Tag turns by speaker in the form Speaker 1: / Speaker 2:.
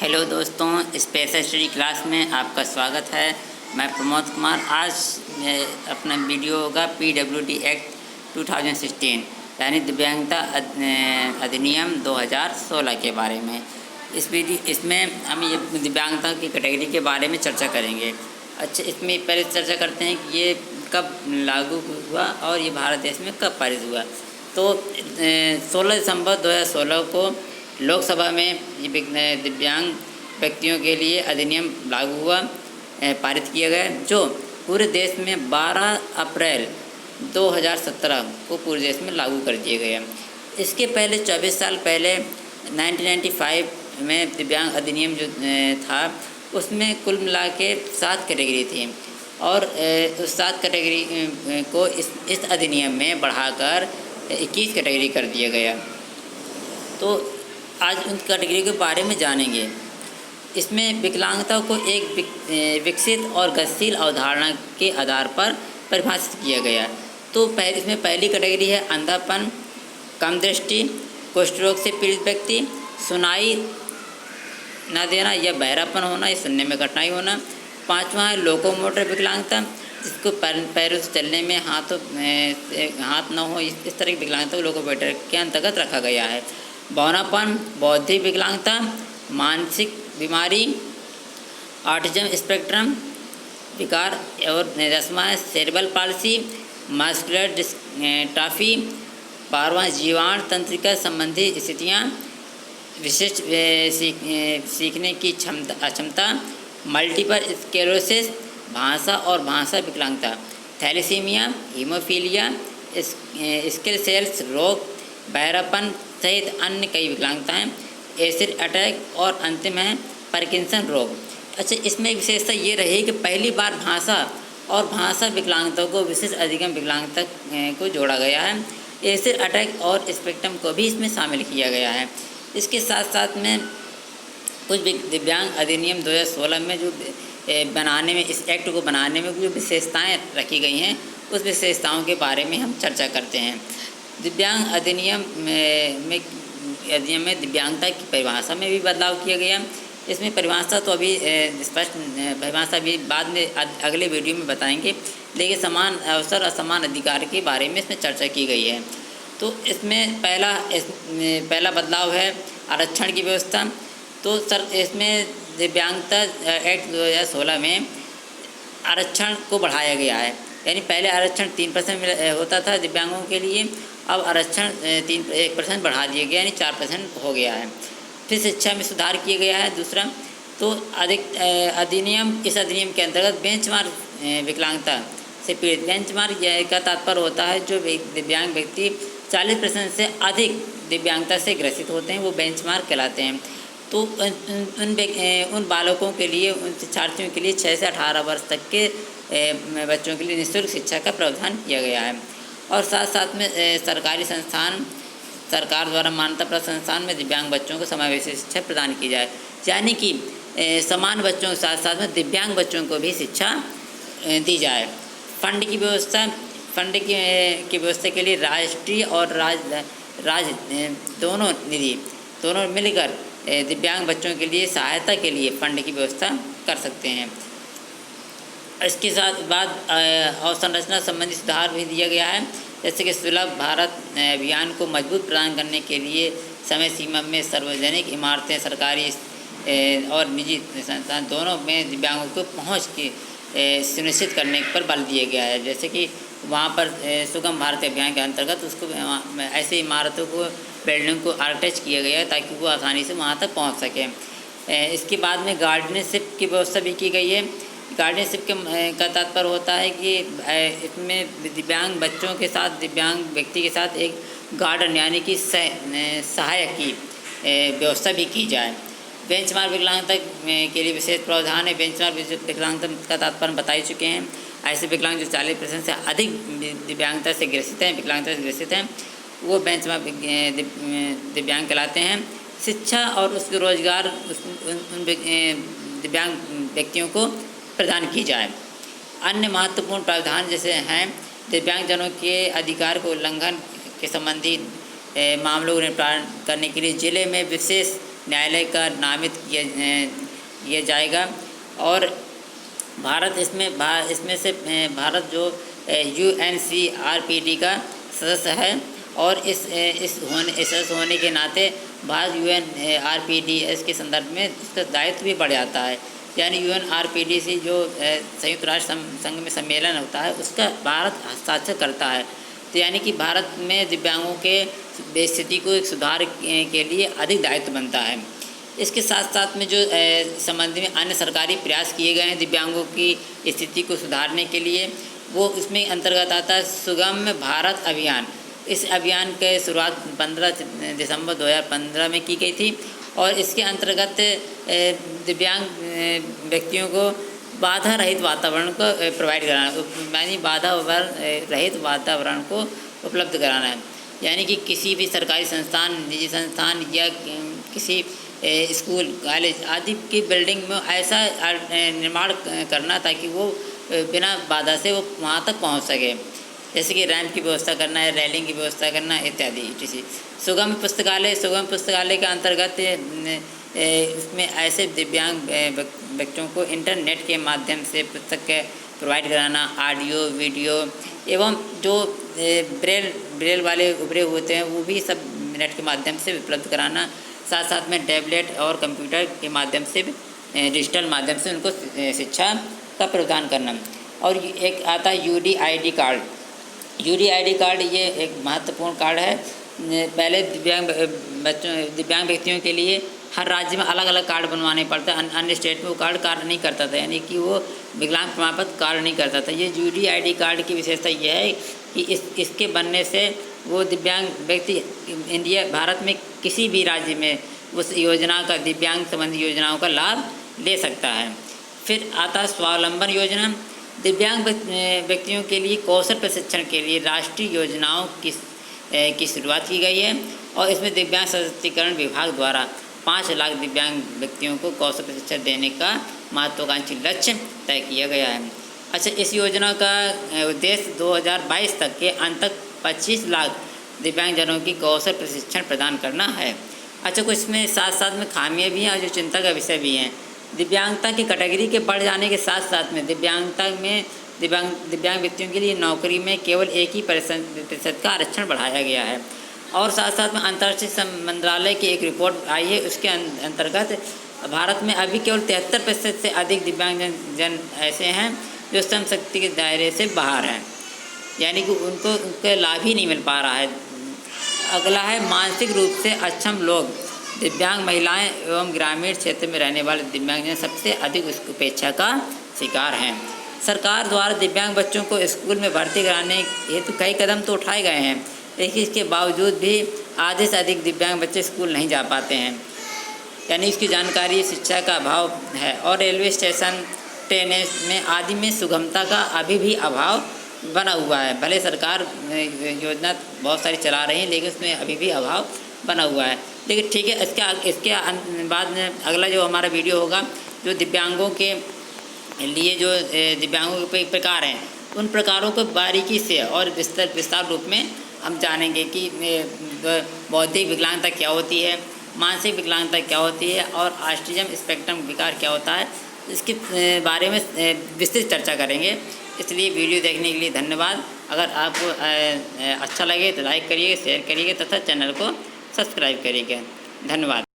Speaker 1: Hello दोस्तों, special study class में आपका स्वागत है। मैं प्रमोद कुमार। आज अपना वीडियो होगा PWD एक्ट 2016 यानी दिव्यांगता अधिनियम 2016 के बारे में। इसमें हम ये दिव्यांगता की कैटेगरी के बारे में चर्चा करेंगे। अच्छा, इसमें पहले चर्चा करते हैं कि ये कब लागू हुआ और ये भारत देश में कब पारित हुआ। तो 16 दिसंबर 2016 को लोकसभा में ये दिव्यांग व्यक्तियों के लिए अधिनियम लागू हुआ, पारित किया गया, जो पूरे देश में 12 अप्रैल 2017 को पूरे देश में लागू कर दिया गया। इसके पहले 24 साल पहले 1995 में दिव्यांग अधिनियम जो था उसमें कुल मिला के 7 कैटेगरी थी और उस 7 कैटेगरी को इस अधिनियम में बढ़ाकर 21 कैटेगरी कर दिया गया। तो आज उन कैटेगरी के बारे में जानेंगे। इसमें विकलांगता को एक विकसित और गतिशील अवधारणा के आधार पर परिभाषित किया गया। तो इसमें पहली कैटेगरी है अंधापन, कम दृष्टि, कुष्ठ रोग से पीड़ित व्यक्ति, सुनाई न देना या बहरापन होना या सुनने में कठिनाई होना। 5वां है लोकोमोटर विकलांगता, जिसको पैरों से चलने में हाथ न हो, इस तरह की विकलांगता को लोकोमोटर के अंतर्गत रखा गया है। बौनापन, बौद्धिक विकलांगता, मानसिक बीमारी, ऑटिज्म स्पेक्ट्रम विकार और 10वां है सेरेब्रल पाल्सी, मस्कुलर डिस्ट्रॉफी। 12वां जीवाणु तंत्रिका संबंधी स्थितियाँ, विशिष्ट सीखने की अक्षमता, मल्टीपल स्क्लेरोसिस, भाषा और भाषा विकलांगता, थैलेसीमिया, हीमोफीलिया, स्किल सेल्स रोग, बहरापन सहित अन्य कई विकलांगताएँ, एसिड अटैक और अंतिम है पार्किंसन रोग। अच्छा, इसमें एक विशेषता ये रही कि पहली बार भाषा और भाषा विकलांगता को विशिष्ट अधिगम विकलांगता को जोड़ा गया है। एसिड अटैक और स्पेक्ट्रम को भी इसमें शामिल किया गया है। इसके साथ साथ में कुछ दिव्यांग अधिनियम 2016 में जो बनाने में, इस एक्ट को बनाने में जो विशेषताएँ रखी गई हैं, उस विशेषताओं के बारे में हम चर्चा करते हैं। दिव्यांग अधिनियम में दिव्यांगता की परिभाषा में भी बदलाव किया गया। इसमें परिभाषा तो अभी स्पष्ट परिभाषा भी बाद में अगले वीडियो में बताएंगे, लेकिन समान अवसर और समान अधिकार के बारे में इसमें चर्चा की गई है। तो इसमें पहला बदलाव है आरक्षण की व्यवस्था। तो इसमें दिव्यांगता एक्ट 2016 में आरक्षण को बढ़ाया गया है। यानी पहले आरक्षण 3% होता था दिव्यांगों के लिए, अब आरक्षण 1% बढ़ा दिया गया, यानी 4% हो गया है। फिर शिक्षा में सुधार किया गया है। दूसरा, तो इस अधिनियम के अंतर्गत बेंचमार्क विकलांगता से पीड़ित, बेंचमार्क का तात्पर्य होता है जो दिव्यांग व्यक्ति 40% से अधिक दिव्यांगता से ग्रसित होते हैं, वो बेंचमार्क कहलाते हैं। तो उन बालकों के लिए, उन शिक्षार्थियों के लिए 6 से 18 वर्ष तक के बच्चों के लिए निःशुल्क शिक्षा का प्रावधान किया गया है। और साथ साथ में सरकारी संस्थान, सरकार द्वारा मान्यता प्राप्त संस्थान में दिव्यांग बच्चों को समावेशी शिक्षा प्रदान की जाए, यानी कि समान बच्चों के साथ साथ में दिव्यांग बच्चों को भी शिक्षा दी जाए। फंड की व्यवस्था के लिए राष्ट्रीय और राज्य दोनों निधि दोनों मिलकर दिव्यांग बच्चों के लिए सहायता के लिए फंड की व्यवस्था कर सकते हैं। इसके साथ बाद अवसंरचना संबंधी सुधार भी दिया गया है, जैसे कि सुलभ भारत अभियान को मजबूत प्रदान करने के लिए समय सीमा में सार्वजनिक इमारतें, सरकारी और निजी संस्थान दोनों में दिव्यांगों को पहुँच के सुनिश्चित करने पर बल दिया गया है। जैसे कि वहाँ पर सुगम भारत अभियान के अंतर्गत उसको ऐसे इमारतों को, बिल्डिंग को आर्किटेक्ट किया गया है ताकि वो आसानी से वहाँ तक पहुँच सकें। इसके बाद में गार्डियनशिप की व्यवस्था भी की गई है। गार्डियनशिप का तात्पर्य होता है कि इसमें दिव्यांग बच्चों के साथ, दिव्यांग व्यक्ति के साथ एक गार्डन यानी कि सहायक की व्यवस्था भी की जाए। बेंचमार्क विकलांगता के लिए विशेष प्रावधान है। बेंचमार्क विकलांगता का तात्पर्य बता ही चुके हैं। ऐसे विकलांग जो 40% से अधिक दिव्यांगता से ग्रसित हैं, विकलांगता से ग्रसित हैं, वो बेंचमार्क दिव्यांग कहलाते हैं। शिक्षा और उसके रोजगार उन दिव्यांग व्यक्तियों को प्रदान की जाए। अन्य महत्वपूर्ण प्रावधान जैसे हैं दिव्यांगजनों के अधिकार को उल्लंघन के संबंधी मामलों को निपटान करने के लिए जिले में विशेष न्यायालय का नामित किया जाएगा। और भारत इसमें से भारत जो UNCRPD का सदस्य है, और इस सदस्य होने के नाते भारत UNRPDS के संदर्भ में इसका दायित्व भी बढ़ जाता है। यानी UNRPD से जो संयुक्त राष्ट्र संघ में सम्मेलन होता है उसका भारत हस्ताक्षर करता है। तो यानी कि भारत में दिव्यांगों के स्थिति को सुधार के लिए अधिक दायित्व बनता है। इसके साथ साथ में जो संबंध में अन्य सरकारी प्रयास किए गए हैं दिव्यांगों की स्थिति को सुधारने के लिए, वो इसमें अंतर्गत आता है सुगम्य भारत अभियान। इस अभियान की शुरुआत 15 दिसंबर 2015 में की गई थी, और इसके अंतर्गत दिव्यांग व्यक्तियों को बाधा रहित वातावरण को प्रोवाइड कराना, यानी बाधा रहित वातावरण को उपलब्ध कराना है। यानी कि किसी भी सरकारी संस्थान, निजी संस्थान या किसी स्कूल, कॉलेज आदि की बिल्डिंग में ऐसा निर्माण करना ताकि वो बिना बाधा से वो वहाँ तक पहुँच सके, जैसे कि रैंप की व्यवस्था करना है, रेलिंग की व्यवस्था करना इत्यादि। सुगम पुस्तकालय के अंतर्गत इसमें ऐसे दिव्यांग बच्चों को इंटरनेट के माध्यम से पुस्तक प्रोवाइड कराना, ऑडियो वीडियो एवं जो ब्रेल वाले उभरे होते हैं वो भी सब नेट के माध्यम से उपलब्ध कराना, साथ साथ में टैबलेट और कंप्यूटर के माध्यम से डिजिटल माध्यम से उनको शिक्षा का प्रदान करना। और एक आता है UDID कार्ड। UDID कार्ड ये एक महत्वपूर्ण कार्ड है। पहले दिव्यांग व्यक्तियों के लिए हर राज्य में अलग अलग कार्ड बनवाने पड़ते हैं। अन्य स्टेट में वो कार्ड नहीं करता था, यानी कि वो विकलांग प्रमाण पत्र कार्ड नहीं करता था। ये UDID कार्ड की विशेषता यह है कि इसके बनने से वो दिव्यांग व्यक्ति भारत में किसी भी राज्य में उस योजना का, दिव्यांग संबंधी योजनाओं का लाभ ले सकता है। फिर आता स्वावलंबन योजना। दिव्यांग व्यक्तियों के लिए कौशल प्रशिक्षण के लिए राष्ट्रीय योजनाओं की शुरुआत की गई है, और इसमें दिव्यांग सशक्तिकरण विभाग द्वारा 5 लाख दिव्यांग व्यक्तियों को कौशल प्रशिक्षण देने का महत्वाकांक्षी लक्ष्य तय किया गया है। अच्छा, इस योजना का उद्देश्य 2022 तक के अंत तक 25 लाख दिव्यांगजनों की कौशल प्रशिक्षण प्रदान करना है। अच्छा, कुछ इसमें साथ साथ में खामियां भी हैं और जो चिंता का विषय भी हैं। दिव्यांगता की कैटेगरी के बढ़ जाने के साथ साथ में दिव्यांग व्यक्तियों के लिए नौकरी में केवल 1% का आरक्षण बढ़ाया गया है। और साथ साथ में अंतर्राष्ट्रीय मंत्रालय की एक रिपोर्ट आई है, उसके अंतर्गत भारत में अभी केवल 73% से अधिक दिव्यांग जन ऐसे हैं जो श्रम शक्ति के दायरे से बाहर हैं, यानी कि उनके लाभ ही नहीं मिल पा रहा है। अगला है मानसिक रूप से अक्षम लोग। दिव्यांग महिलाएं एवं ग्रामीण क्षेत्र में रहने वाले दिव्यांगजन सबसे अधिक उपेक्षा का शिकार हैं। सरकार द्वारा दिव्यांग बच्चों को स्कूल में भर्ती कराने हेतु कई कदम तो उठाए गए हैं, लेकिन इसके बावजूद भी आधे से अधिक दिव्यांग बच्चे स्कूल नहीं जा पाते हैं, यानी इसकी जानकारी, शिक्षा का अभाव है। और रेलवे स्टेशन, ट्रेनें में आदि में सुगमता का अभी भी अभाव बना हुआ है। भले सरकार योजना बहुत सारी चला रही है, लेकिन उसमें अभी भी अभाव बना हुआ है। लेकिन ठीक है, इसके बाद में अगला जो हमारा वीडियो होगा, जो दिव्यांगों के लिए जो दिव्यांगों के प्रकार हैं, उन प्रकारों को बारीकी से और विस्तार रूप में हम जानेंगे कि बौद्धिक विकलांगता क्या होती है, मानसिक विकलांगता क्या होती है, और ऑटिज्म स्पेक्ट्रम विकार क्या होता है। इसके बारे में विस्तृत चर्चा करेंगे। इसलिए वीडियो देखने के लिए धन्यवाद। अगर आपको अच्छा लगे तो लाइक करिए, शेयर करिए तथा चैनल को सब्सक्राइब करिएगा। धन्यवाद।